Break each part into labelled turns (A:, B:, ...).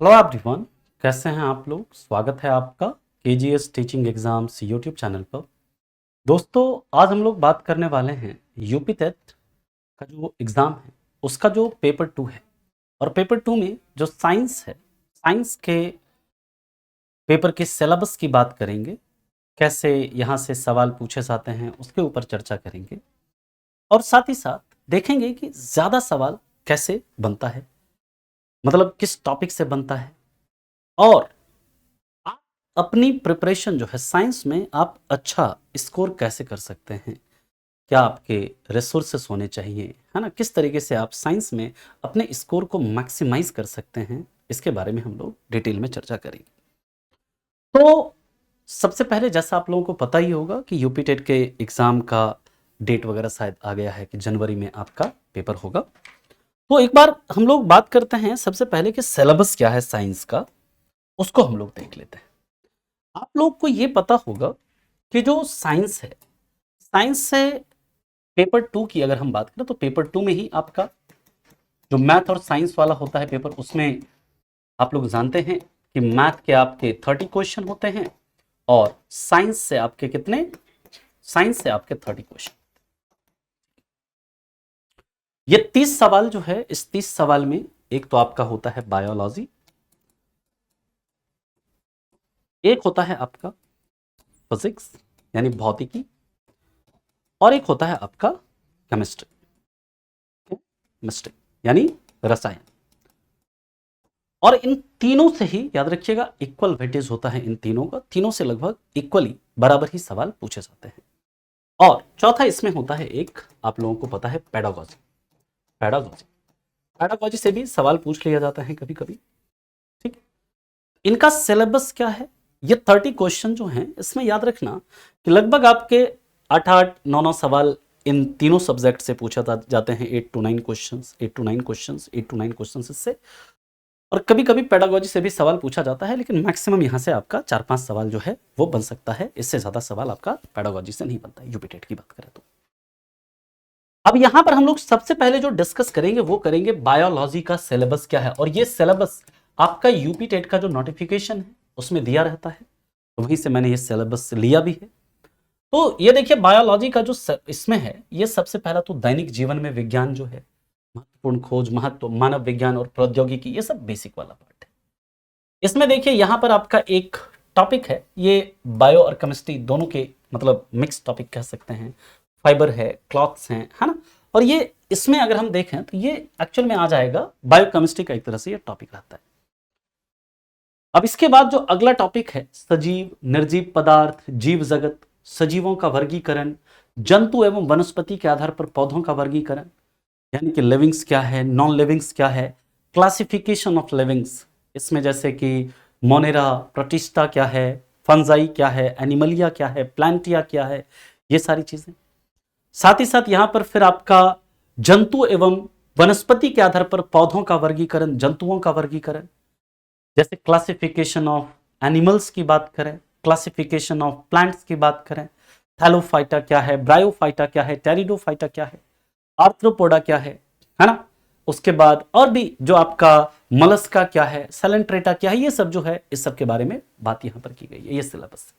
A: Hello everyone, कैसे हैं आप लोग। स्वागत है आपका KGS teaching exams YouTube channel पर। दोस्तों, आज हम लोग बात करने वाले हैं यूपी टेट का जो एग्ज़ाम है उसका जो पेपर 2 है। और पेपर 2 में जो साइंस है, साइंस के पेपर के सिलेबस की बात करेंगे, कैसे यहाँ से सवाल पूछे जाते हैं उसके ऊपर चर्चा करेंगे। और साथ ही साथ देखेंगे कि ज़्यादा सवाल कैसे बनता है, मतलब किस टॉपिक से बनता है, और आप अपनी प्रिपरेशन जो है साइंस में आप अच्छा स्कोर कैसे कर सकते हैं। क्या आपके रिसोर्सेस होने चाहिए, है ना, किस तरीके से आप साइंस में अपने स्कोर को मैक्सिमाइज कर सकते हैं, इसके बारे में हम लोग डिटेल में चर्चा करेंगे। तो सबसे पहले, जैसा आप लोगों को पता ही होगा कि यूपी टेट के एग्ज़ाम का डेट वगैरह शायद आ गया है कि जनवरी में आपका पेपर होगा। तो एक बार हम लोग बात करते हैं सबसे पहले कि सिलेबस क्या है साइंस का, उसको हम लोग देख लेते हैं। आप लोग को ये पता होगा कि जो साइंस है, साइंस से पेपर 2 की अगर हम बात करें तो पेपर 2 में ही आपका जो मैथ और साइंस वाला होता है पेपर, उसमें आप लोग जानते हैं कि मैथ के आपके 30 क्वेश्चन होते हैं और साइंस से आपके कितने, साइंस से आपके 30 क्वेश्चन। ये 30 सवाल जो है, इस 30 सवाल में एक तो आपका होता है बायोलॉजी, एक होता है आपका फिजिक्स यानी भौतिकी, और एक होता है आपका केमिस्ट्री, केमिस्ट्री यानी रसायन। और इन तीनों से ही याद रखिएगा इक्वल वेटेज होता है इन तीनों का, तीनों से लगभग इक्वली बराबर ही सवाल पूछे जाते हैं। और चौथा इसमें होता है एक, आप लोगों को पता है, पेडागोजी। पेडागोजी पेडागोजी से भी सवाल पूछ लिया जाता है कभी कभी। ठीक, इनका सिलेबस क्या है, ये 30 क्वेश्चन जो हैं इसमें याद रखना कि लगभग आपके 8-9 सवाल इन तीनों सब्जेक्ट से पूछा जाते हैं। 8 to 9 questions, 8 to 9 questions, 8 to 9 questions इससे। और कभी कभी पेडागोजी से भी सवाल पूछा जाता है, लेकिन मैक्सिमम यहाँ से आपका 4-5 सवाल जो है वो बन सकता है, इससे ज़्यादा सवाल आपका पेडागोजी से नहीं बनता है यूपी टेट की बात करें तो। अब यहाँ पर हम लोग सबसे पहले जो डिस्कस करेंगे वो करेंगे बायोलॉजी का सिलेबस क्या है। और ये सिलेबस आपका यूपी टेट का जो नोटिफिकेशन है उसमें दिया रहता है, तो वहीं से मैंने ये सिलेबस लिया भी है। तो ये देखिए, बायोलॉजी का जो इसमें है, ये सबसे पहला तो दैनिक जीवन में विज्ञान जो है, महत्वपूर्ण खोज, महत्व, मानव विज्ञान और प्रौद्योगिकी, ये सब बेसिक वाला पार्ट है। इसमें देखिए यहाँ पर आपका एक टॉपिक है, ये बायो और केमिस्ट्री दोनों के मतलब मिक्स टॉपिक कह सकते हैं। फाइबर है, क्लॉथ्स हैं, है ना। और ये इसमें अगर हम देखें तो ये एक्चुअल में आ जाएगा बायो केमिस्ट्री का एक तरह से ये टॉपिक रहता है। अब इसके बाद जो अगला टॉपिक है, सजीव, निर्जीव पदार्थ, जीव जगत, सजीवों का वर्गीकरण, जंतु एवं वनस्पति के आधार पर पौधों का वर्गीकरण, यानी कि लिविंग्स क्या है, नॉन लिविंग्स क्या है, क्लासिफिकेशन ऑफ लिविंग्स, इसमें जैसे कि मोनेरा, प्रोटिस्टा क्या है, फंजाई क्या है, एनिमलिया क्या है, प्लांटिया क्या है, ये सारी चीजें। साथ ही साथ यहां पर फिर आपका जंतु एवं वनस्पति के आधार पर पौधों का वर्गीकरण, जंतुओं का वर्गीकरण, जैसे क्लासिफिकेशन ऑफ एनिमल्स की बात करें, क्लासिफिकेशन ऑफ प्लांट्स की बात करें, थैलोफाइटा क्या है, ब्रायोफाइटा क्या है, टेरिडोफाइटा क्या है, आर्थ्रोपोडा क्या है ना। उसके बाद और भी जो आपका मलस्का क्या है, सेलेंट्रेटा क्या है, ये सब जो है इस सब के बारे में बात यहां पर की गई है। ये सिलेबस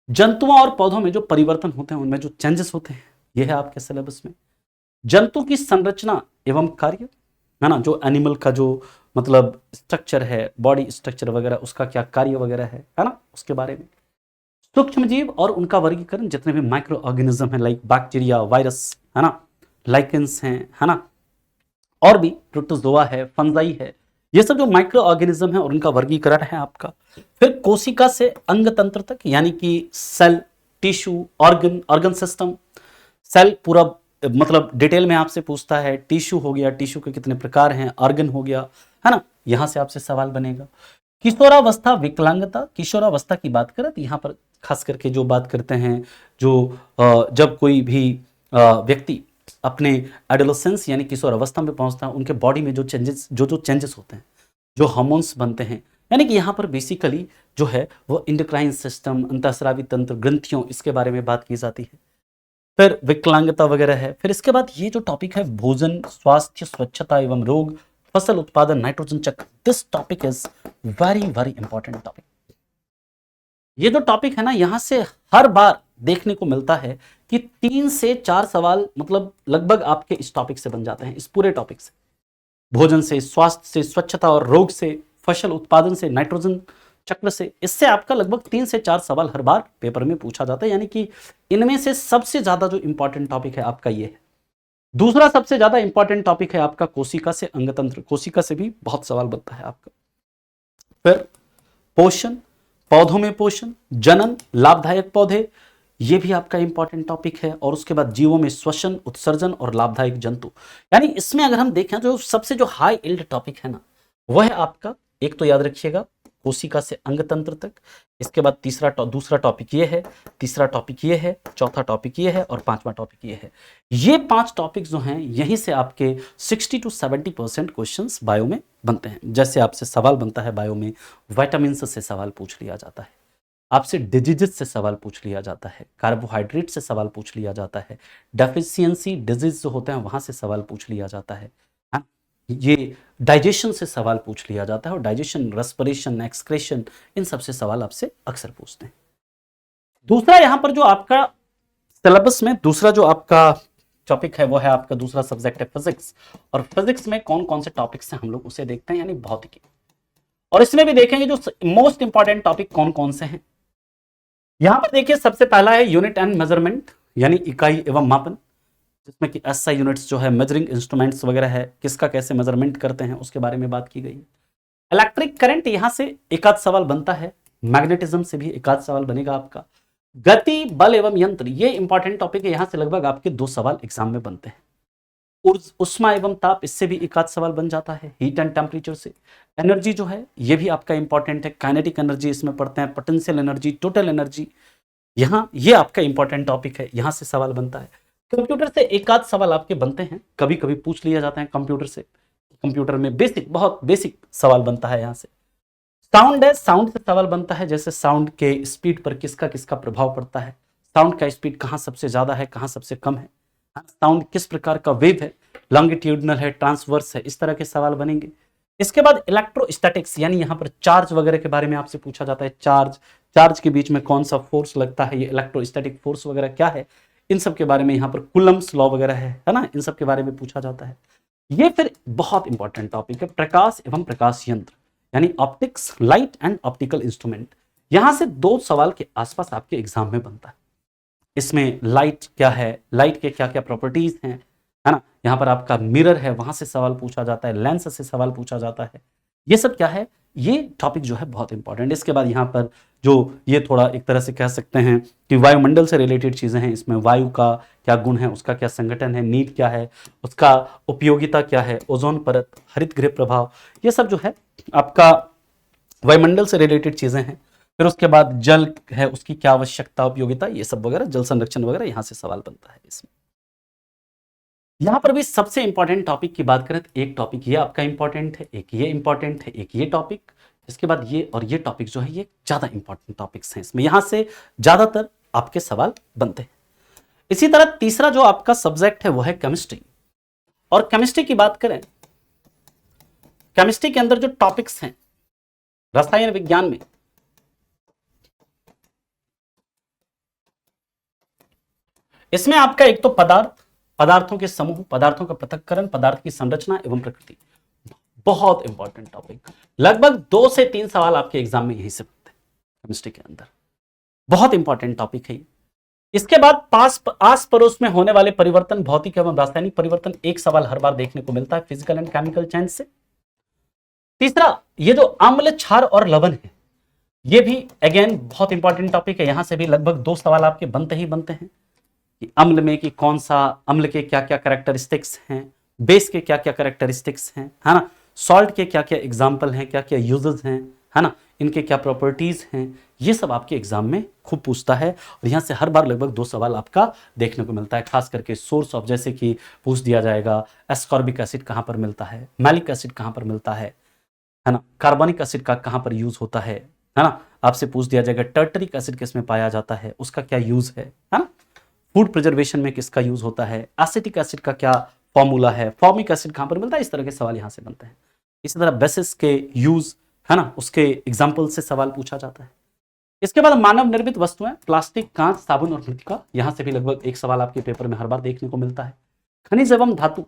A: जंतुओं और पौधों में जो परिवर्तन होते हैं, उनमें जो चेंजेस होते हैं, ये है आपके सिलेबस में। जंतु की संरचना एवं कार्य, है ना, जो एनिमल का जो मतलब स्ट्रक्चर है, बॉडी स्ट्रक्चर वगैरह, उसका क्या कार्य वगैरह है ना, उसके बारे में। सूक्ष्म जीव और उनका वर्गीकरण, जितने भी माइक्रो ऑर्गेनिज्म है, लाइक बैक्टीरिया, वायरस, है ना, लाइकेंस हैं, है ना, और भी प्रोटोजोआ है, फंजाई है, ये सब जो माइक्रो ऑर्गेनिज्म है और उनका वर्गीकरण है आपका। फिर कोशिका से अंग तंत्र तक, यानी कि cell, tissue, organ system, cell पूरा मतलब डिटेल में आपसे पूछता है। टिश्यू हो गया, टिश्यू के कितने प्रकार हैं, ऑर्गन हो गया, है ना, यहां से आपसे सवाल बनेगा। किशोरावस्था, विकलांगता, किशोरावस्था की बात करें तो यहाँ पर खास करके जो बात करते हैं, जो जब कोई भी व्यक्ति अपने एडोलेसेंस यानी किशोर अवस्था में पहुंचता है, उनके बॉडी में जो चेंजेस होते हैं, जो हार्मोन्स बनते हैं, यानी कि यहाँ पर बेसिकली जो है वो इंडोक्राइन सिस्टम, अंतःस्रावी तंत्र, ग्रंथियों, इसके बारे में बात की जाती है। फिर विकलांगता वगैरह है। फिर इसके बाद ये जो टॉपिक है, भोजन, स्वास्थ्य, स्वच्छता एवं रोग, फसल उत्पादन, नाइट्रोजन चक्र। This topic is very very important topic. ये जो टॉपिक है ना, यहां से हर बार देखने को मिलता है कि 3 से 4 सवाल मतलब लगभग आपके इस टॉपिक से बन जाते हैं, इस पूरे टॉपिक से, भोजन से, स्वास्थ्य से, स्वच्छता और रोग से, फसल उत्पादन से, नाइट्रोजन चक्र से। इससे आपका लगभग 3 से 4 सवाल हर बार पेपर में पूछा जाता है, यानी कि इनमें से सबसे ज्यादा जो इंपॉर्टेंट टॉपिक है आपका ये है। दूसरा सबसे ज्यादा इंपॉर्टेंट टॉपिक है आपका कोशिका से अंगतंत्र। कोशिका से भी बहुत सवाल बनता है आपका। फिर पोषण, पौधों में पोषण, जनन, लाभदायक पौधे, ये भी आपका इंपॉर्टेंट टॉपिक है। और उसके बाद जीवों में श्वसन, उत्सर्जन और लाभदायक जंतु। यानी इसमें अगर हम देखें जो सबसे जो हाई इल्ड टॉपिक है ना, वह है आपका, एक तो याद रखिएगा कोशिका से अंगतंत्र तक, इसके बाद दूसरा टॉपिक ये है, तीसरा टॉपिक ये है, चौथा टॉपिक ये है और पांचवा टॉपिक ये है। ये 5 टॉपिक जो हैं यहीं से आपके 60 to 70% क्वेश्चंस बायो में बनते हैं। जैसे आपसे सवाल बनता है बायो में, विटामिन से सवाल पूछ लिया जाता है, आपसे डिजीज से सवाल पूछ लिया जाता है, कार्बोहाइड्रेट से सवाल पूछ लिया जाता है, डेफिशिएंसी डिजीज जो होते हैं वहां से सवाल पूछ लिया जाता है, ये डाइजेशन से सवाल पूछ लिया जाता है, और डाइजेशन, रेस्पिरेशन, एक्सक्रेशन, इन सब से सवाल आपसे अक्सर पूछते हैं। दूसरा यहां पर जो आपका सिलेबस में दूसरा जो आपका टॉपिक है वो है आपका दूसरा सब्जेक्ट है फिजिक्स। और फिजिक्स में कौन कौन से टॉपिक्स हैं हम लोग उसे देखते हैं, यानी भौतिकी। और इसमें भी देखेंगे जो मोस्ट इंपॉर्टेंट टॉपिक कौन कौन से हैं। यहां पर देखिए सबसे पहला है यूनिट एंड मेजरमेंट, यानी इकाई एवं मापन, जिसमें कि एसआई यूनिट्स जो है मेजरिंग इंस्ट्रूमेंट्स वगैरह है, किसका कैसे मेजरमेंट करते हैं उसके बारे में बात की गई है। इलेक्ट्रिक करंट, यहां से एक आध सवाल बनता है, मैग्नेटिज्म से भी एक आध सवाल बनेगा आपका। गति, बल एवं यंत्र, ये इंपॉर्टेंट टॉपिक है, यहां से लगभग आपके 2 सवाल एग्जाम में बनते हैं। उष्मा एवं ताप, इससे भी एक आध सवाल बन जाता है। हीट एंड टेम्परेचर से। एनर्जी जो है ये भी आपका इंपॉर्टेंट है, काइनेटिक एनर्जी इसमें पढ़ते हैं, पोटेंशियल एनर्जी, टोटल एनर्जी, यहाँ ये आपका इंपॉर्टेंट टॉपिक है, यहां से सवाल बनता है। कंप्यूटर से एक आध सवाल आपके बनते हैं, कभी कभी पूछ लिया जाता है कंप्यूटर से, कंप्यूटर में बहुत बेसिक सवाल बनता है यहाँ से। साउंड है, साउंड से सवाल बनता है, जैसे साउंड के स्पीड पर किसका किसका प्रभाव पड़ता है, साउंड का स्पीड कहाँ सबसे ज्यादा है, कहाँ सबसे कम है, साउंड किस प्रकार का वेव है, लॉन्गिट्यूडनल है, ट्रांसवर्स है, इस तरह के सवाल बनेंगे। इसके बाद इलेक्ट्रोस्टैटिक्स, यानी यहाँ पर चार्ज वगैरह के बारे में आपसे पूछा जाता है। चार्ज के बीच में कौन सा फोर्स लगता है, ये इलेक्ट्रोस्टैटिक फोर्स वगैरह क्या है, इन सब के बारे में, यहाँ पर कुलम्स लॉ वगैरह है ना, इन सब के बारे में पूछा जाता है। ये फिर बहुत इंपॉर्टेंट टॉपिक है, प्रकाश एवं प्रकाश यंत्र, यानी optics, light and optical instrument. यहां से 2 सवाल के आसपास आपके एग्जाम में बनता है। इसमें लाइट क्या है, लाइट के क्या क्या प्रॉपर्टीज हैं, है ना, यहाँ पर आपका मिरर है, वहां से सवाल पूछा जाता है, लेंस से सवाल पूछा जाता है। ये सब क्या है, ये टॉपिक जो है बहुत इंपॉर्टेंट। इसके बाद यहाँ पर जो ये थोड़ा एक तरह से कह सकते हैं कि वायुमंडल से रिलेटेड चीजें हैं, इसमें वायु का क्या गुण है, उसका क्या संगठन है, नीड क्या है, उसका उपयोगिता क्या है, ओजोन परत, हरित गृह प्रभाव, ये सब जो है आपका वायुमंडल से रिलेटेड चीजें हैं। फिर उसके बाद जल है, उसकी क्या आवश्यकता, उपयोगिता, ये सब वगैरह, जल संरक्षण वगैरह, यहां से सवाल बनता है इसमें। यहां पर भी सबसे इंपॉर्टेंट टॉपिक की बात करें तो एक टॉपिक ये आपका इंपॉर्टेंट है, एक ये इंपॉर्टेंट है, एक ये टॉपिक, इसके बाद ये, और ये टॉपिक जो है ये ज्यादा इंपॉर्टेंट टॉपिक्स हैं, इसमें यहां से ज्यादातर आपके सवाल बनते हैं। इसी तरह तीसरा जो आपका सब्जेक्ट है वो है केमिस्ट्री। और केमिस्ट्री की बात करें, केमिस्ट्री के अंदर जो टॉपिक्स हैं रसायन विज्ञान में, इसमें आपका एक तो पदार्थों के समूह, पदार्थों का पृथक्करण, पदार्थ की संरचना एवं प्रकृति, बहुत इंपॉर्टेंट टॉपिक। लगभग 2 से 3 सवाल आपके एग्जाम में यहीं से बनते हैं केमिस्ट्री के अंदर, बहुत इंपॉर्टेंट टॉपिक है। इसके बाद आस पड़ोस में होने वाले परिवर्तन, भौतिक एवं रासायनिक परिवर्तन, एक सवाल हर बार देखने को मिलता है फिजिकल एंड केमिकल चेंज से। तीसरा, ये जो अम्ल, क्षार और लवण है, ये भी अगेन बहुत इंपॉर्टेंट टॉपिक है, यहां से भी लगभग 2 सवाल आपके बनते ही बनते हैं कि अम्ल में कि कौन सा अम्ल के क्या क्या कैरेक्टरिस्टिक्स हैं, बेस के क्या क्या कैरेक्टरिस्टिक्स हैं, है ना, सॉल्ट के क्या क्या एग्जाम्पल हैं, क्या क्या यूजेस हैं, है ना, इनके क्या प्रॉपर्टीज हैं, ये सब आपके एग्जाम में खूब पूछता है। और यहाँ से हर बार लगभग 2 सवाल आपका देखने को मिलता है, खास करके सोर्स ऑफ, जैसे कि पूछ दिया जाएगा एस्कॉर्बिक एसिड कहाँ पर मिलता है, मैलिक एसिड कहाँ पर मिलता है ना, कार्बोनिक एसिड का कहाँ पर यूज होता है ना, आपसे पूछ दिया जाएगा टर्टरिक एसिड किस में पाया जाता है, उसका क्या यूज है ना, फूड प्रिजर्वेशन में किसका यूज होता है, एसिटिक एसिड का क्या फॉर्मूला है, फॉर्मिक एसिड कहां पर मिलता है, इस तरह के सवाल यहां से बनते हैं। इसी तरह बेसिस के यूज है ना, उसके एग्जाम्पल से सवाल पूछा जाता है। इसके बाद मानव निर्मित वस्तुएं, प्लास्टिक, कांच, साबुन और मृतिका, यहां से भी लगभग एक सवाल आपके पेपर में हर बार देखने को मिलता है। खनिज एवं धातु,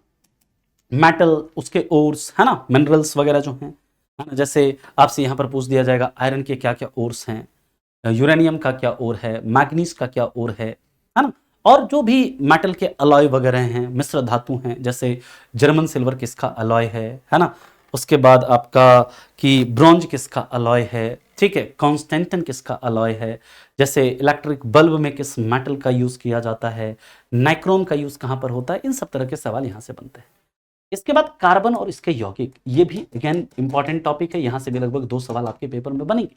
A: मेटल, उसके ओर्स है ना, मिनरल्स वगैरह जो हैं, है ना, जैसे आपसे यहां पर पूछ दिया जाएगा आयरन के क्या क्या ओर्स हैं, यूरेनियम का क्या ओर है, मैग्नीज का क्या ओर है ना, और जो भी मेटल के अलॉय वगैरह हैं, मिश्र धातु हैं, जैसे जर्मन सिल्वर किसका अलॉय है ना, उसके बाद आपका कि ब्रॉन्ज किसका अलॉय है, ठीक है, कॉन्स्टेंटन किसका अलॉय है, जैसे इलेक्ट्रिक बल्ब में किस मेटल का यूज किया जाता है, नाइक्रोन का यूज कहां पर होता है, इन सब तरह के सवाल यहां से बनते हैं। इसके बाद कार्बन और इसके यौगिक, ये भी अगेन इंपॉर्टेंट टॉपिक है, यहां से भी लगभग 2 सवाल आपके पेपर में बनेंगे।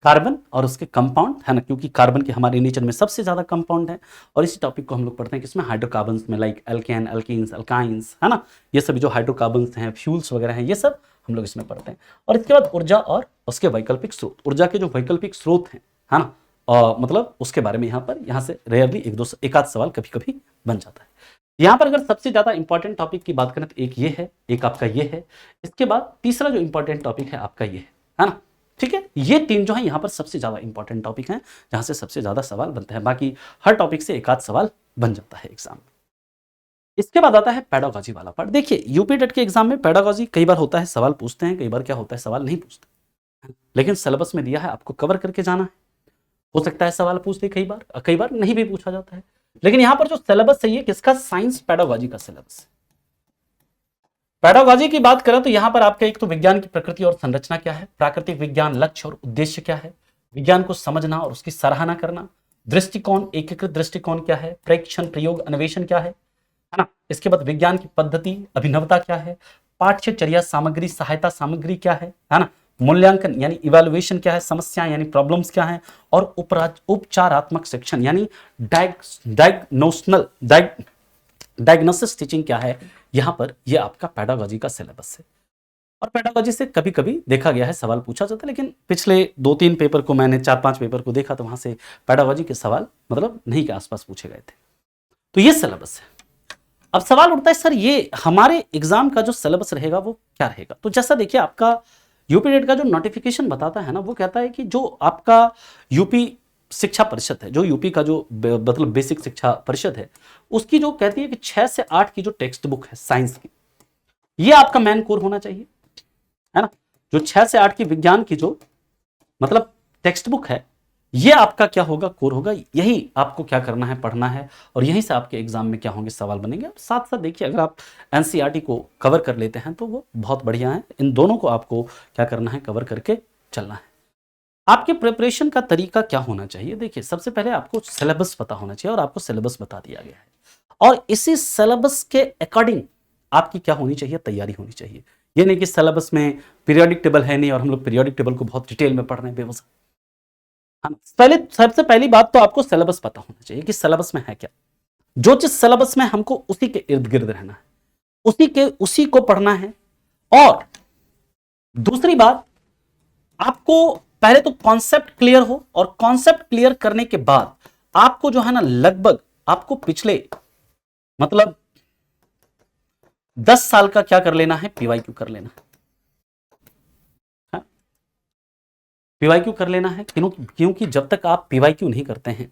A: कार्बन और उसके कंपाउंड है ना, क्योंकि कार्बन के हमारे नेचर में सबसे ज्यादा कंपाउंड है, और इसी टॉपिक को हम लोग पढ़ते हैं किसमें, हाइड्रोकार्बन्स में, लाइक एल्केन, एल्कीन्स, एल्काइंस है ना, ये सभी जो हाइड्रोकार्बन्स हैं, फ्यूल्स वगैरह हैं, ये सब हम लोग इसमें पढ़ते हैं। और इसके बाद ऊर्जा और उसके वैकल्पिक स्रोत, ऊर्जा के जो वैकल्पिक स्रोत हैं है ना, मतलब उसके बारे में यहाँ से रेयरली एक आध सवाल कभी कभी बन जाता है। यहाँ पर अगर सबसे ज्यादा इंपॉर्टेंट टॉपिक की बात करें तो एक ये है, एक आपका ये है, इसके बाद तीसरा जो इंपॉर्टेंट टॉपिक है आपका ये है ना, ठीक है। ये 3 जो है यहाँ पर सबसे ज्यादा इंपॉर्टेंट टॉपिक हैं, जहां से सबसे ज्यादा सवाल बनते हैं, बाकी हर टॉपिक से एक आध सवाल बन जाता है एग्जाम में। इसके बाद आता है पेडागॉजी वाला पार्ट। देखिए यूपी टेट के एग्जाम में पेडागॉजी कई बार होता है सवाल पूछते हैं, कई बार क्या होता है सवाल नहीं पूछते, लेकिन सिलेबस में दिया है आपको कवर करके जाना है। हो सकता है सवाल पूछ दे कई बार नहीं भी पूछा जाता है, लेकिन यहां पर जो सिलेबस है ये किसका, साइंस पेडागॉजी का सिलेबस है। पेडागॉजी की बात करें तो यहां पर आपका एक तो विज्ञान की प्रकृति और संरचना क्या है, प्राकृतिक विज्ञान, लक्ष्य और उद्देश्य क्या है, विज्ञान को समझना और उसकी सराहना करना, दृष्टिकोण, एकीकृत दृष्टिकोण क्या है, प्रेक्षण, प्रयोग, अन्वेषण क्या है ना, इसके बाद विज्ञान की पद्धति, अभिनवता क्या है, पाठ्यचर्या सामग्री, सहायता सामग्री क्या है ना, मूल्यांकन यानी इवैल्यूएशन क्या है, समस्याएं यानी प्रॉब्लम्स क्या है, और उपचारात्मक शिक्षण यानी डायग्नोसिस टीचिंग क्या है। यहां पर यह आपका पेडागॉजी का सिलेबस है, और पेडागॉजी से कभी कभी देखा गया है सवाल पूछा जाता है, लेकिन पिछले 2-3 पेपर को मैंने 4-5 पेपर को देखा तो वहां से पेडागॉजी के सवाल मतलब नहीं के आसपास पूछे गए थे। तो ये सिलेबस है। अब सवाल उठता है सर ये हमारे एग्जाम का जो सिलेबस रहेगा वो क्या रहेगा। तो जैसा देखिए आपका यूपी टेट का जो नोटिफिकेशन बताता है ना, वो कहता है कि जो आपका यूपी शिक्षा परिषद है, जो यूपी का जो मतलब बेसिक शिक्षा परिषद है, उसकी जो कहती है कि 6 से 8 की जो टेक्स्ट बुक है साइंस की, ये आपका मेन कोर होना चाहिए, है ना। जो 6 से 8 की विज्ञान की जो मतलब टेक्स्ट बुक है, ये आपका क्या होगा, कोर होगा, यही आपको क्या करना है, पढ़ना है, और यहीं से आपके एग्जाम में क्या होंगे, सवाल बनेंगे। और साथ साथ देखिए अगर आप एनसीईआरटी को कवर कर लेते हैं तो वो बहुत बढ़िया है, इन दोनों को आपको क्या करना है, कवर करके चलना है। आपके प्रिपरेशन का तरीका क्या होना चाहिए, देखिए सबसे पहले आपको सिलेबस पता होना चाहिए, और आपको सिलेबस बता दिया गया है, और इसी सिलेबस के अकॉर्डिंग आपकी क्या होनी चाहिए, तैयारी होनी चाहिए। ये नहीं कि सिलेबस में पीरियोडिक टेबल है नहीं और हम लोग पीरियोडिक टेबल को बहुत डिटेल में पढ़ रहे हैं बेवजह। पहले सबसे पहली बात तो आपको सिलेबस पता होना चाहिए कि सिलेबस में है क्या, जो चीज सिलेबस में हमको उसी के इर्द गिर्द रहना है, उसी को पढ़ना है। और दूसरी बात, आपको पहले तो कॉन्सेप्ट क्लियर हो, और कॉन्सेप्ट क्लियर करने के बाद आपको जो है ना लगभग आपको पिछले मतलब 10 साल का क्या कर लेना है, पीवाईक्यू कर लेना है, पीवाईक्यू कर लेना है। क्योंकि जब तक आप पीवाईक्यू नहीं करते हैं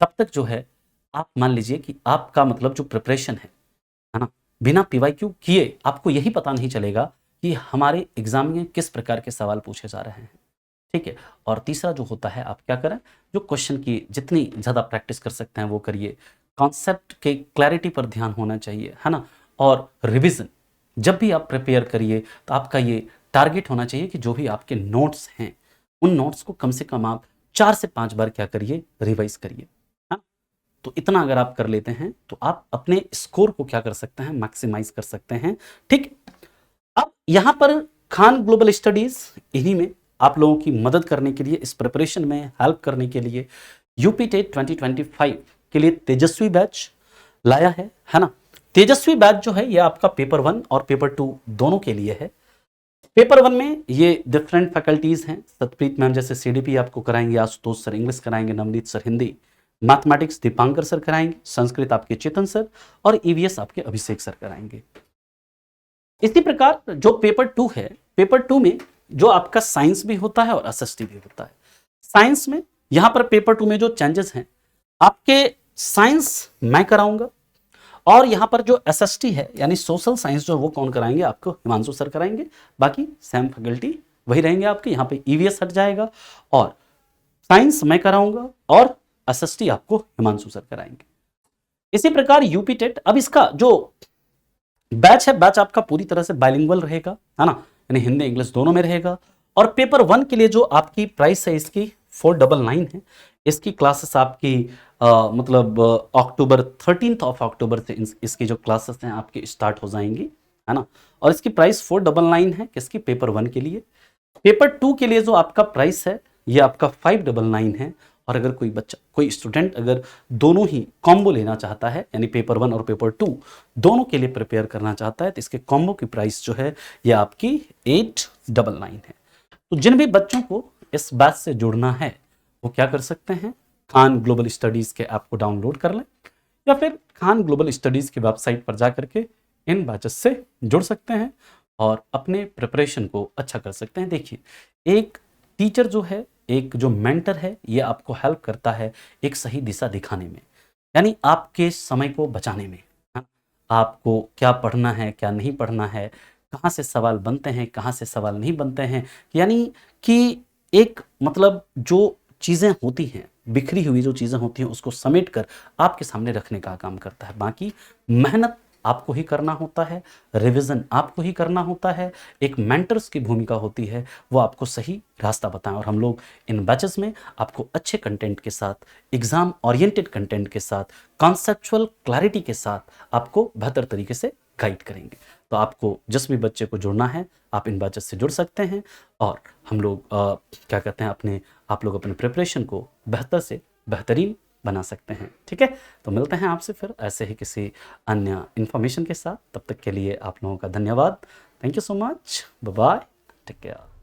A: तब तक जो है आप मान लीजिए कि आपका मतलब जो प्रिपरेशन है ना, बिना पीवाईक्यू किए आपको यही पता नहीं चलेगा कि हमारे एग्जाम में किस प्रकार के सवाल पूछे जा रहे हैं, ठीक है। और तीसरा जो होता है, आप क्या करें, जो क्वेश्चन की जितनी ज्यादा प्रैक्टिस कर सकते हैं वो करिए, कॉन्सेप्ट के क्लैरिटी पर ध्यान होना चाहिए, है ना। और रिवीजन जब भी आप प्रिपेयर करिए तो आपका ये टारगेट होना चाहिए कि जो भी आपके नोट्स हैं उन नोट्स को कम से कम आप 4 से 5 बार क्या करिए, रिवाइज करिए। तो इतना अगर आप कर लेते हैं तो आप अपने स्कोर को क्या कर सकते हैं, मैक्सिमाइज कर सकते हैं, ठीक। अब यहां पर खान ग्लोबल स्टडीज इन्हीं में आप लोगों की मदद करने के लिए, इस प्रिपरेशन में हेल्प करने के लिए यूपी टेट 2025 के लिए तेजस्वी बैच लाया है ना। तेजस्वी बैच जो है ये आपका पेपर 1 और पेपर 2 दोनों के लिए है। पेपर 1 में ये डिफरेंट फैकल्टीज हैं, सतप्रीत मैम जैसे सीडीपी आपको कराएंगे, आशुतोष सर इंग्लिश कराएंगे, Navneet sir Hindi, mathematics Dipankar sir कराएंगे, संस्कृत आपके चेतन सर और ईवीएस आपके अभिषेक सर कराएंगे। इसी प्रकार जो पेपर 2 है, पेपर 2 में जो आपका साइंस भी होता है और एसएसटी भी होता है। साइंस में यहां पर पेपर 2 में जो चेंजेस हैं, आपके साइंस मैं कराऊंगा और यहां पर जो एसएसटी है यानी सोशल साइंस जो वो कौन कराएंगे, आपको हिमांशु सर कराएंगे। बाकी सेम फैकल्टी वही रहेंगे आपके, यहां पे ईवीएस हट जाएगा और साइंस मैं कराऊंगा और एसएसटी आपको हिमांशु सर कराएंगे। इसी प्रकार यूपी टेट, अब इसका जो बैच है, बैच आपका पूरी तरह से बाइलिंगुअल रहेगा, है ना, यानी हिंदी इंग्लिश दोनों में रहेगा। और पेपर 1 के लिए जो आपकी प्राइस है इसकी 499 है। इसकी क्लासेस आपकी मतलब अक्टूबर 13 अक्टूबर से इसकी जो क्लासेस हैं आपकी स्टार्ट हो जाएंगी, है ना। और इसकी प्राइस 499 है किसकी, पेपर 1 के लिए। पेपर 2 के लिए जो आपका प्राइस है ये आपका 599 है। और अगर कोई बच्चा, कोई स्टूडेंट अगर दोनों ही कॉम्बो लेना चाहता है, यानी पेपर 1 और पेपर 2 दोनों के लिए प्रिपेयर करना चाहता है, तो इसके कॉम्बो की प्राइस जो है ये आपकी 899 है। तो जिन भी बच्चों को इस बैच से जुड़ना है वो क्या कर सकते हैं, खान ग्लोबल स्टडीज के ऐप को डाउनलोड कर लें या फिर खान ग्लोबल स्टडीज की वेबसाइट पर जा करके इन बैचेस से जुड़ सकते हैं और अपने प्रिपरेशन को अच्छा कर सकते हैं। देखिए, एक टीचर जो है, एक जो मेंटर है, ये आपको हेल्प करता है एक सही दिशा दिखाने में, यानी आपके समय को बचाने में। हाँ? आपको क्या पढ़ना है, क्या नहीं पढ़ना है, कहाँ से सवाल बनते हैं, कहाँ से सवाल नहीं बनते हैं, यानी कि एक मतलब जो चीज़ें होती हैं, बिखरी हुई जो चीज़ें होती हैं, उसको समेट कर आपके सामने रखने का काम करता है। बाकी मेहनत आपको ही करना होता है, रिवीजन आपको ही करना होता है, एक मेंटर्स की भूमिका होती है, वो आपको सही रास्ता बताएं। और हम लोग इन बैचेस में आपको अच्छे कंटेंट के साथ, एग्जाम ओरिएंटेड कंटेंट के साथ, कॉन्सेप्चुअल क्लैरिटी के साथ आपको बेहतर तरीके से गाइड करेंगे। तो आपको जिस भी बच्चे को जुड़ना है आप इन बैचेस से जुड़ सकते हैं और हम लोग क्या कहते हैं, आप लोग अपने प्रिपरेशन को बेहतर से बेहतरीन बना सकते हैं। ठीक है, तो मिलते हैं आपसे फिर ऐसे ही किसी अन्य इंफॉर्मेशन के साथ। तब तक के लिए आप लोगों का धन्यवाद। Thank you so much, bye bye, take care.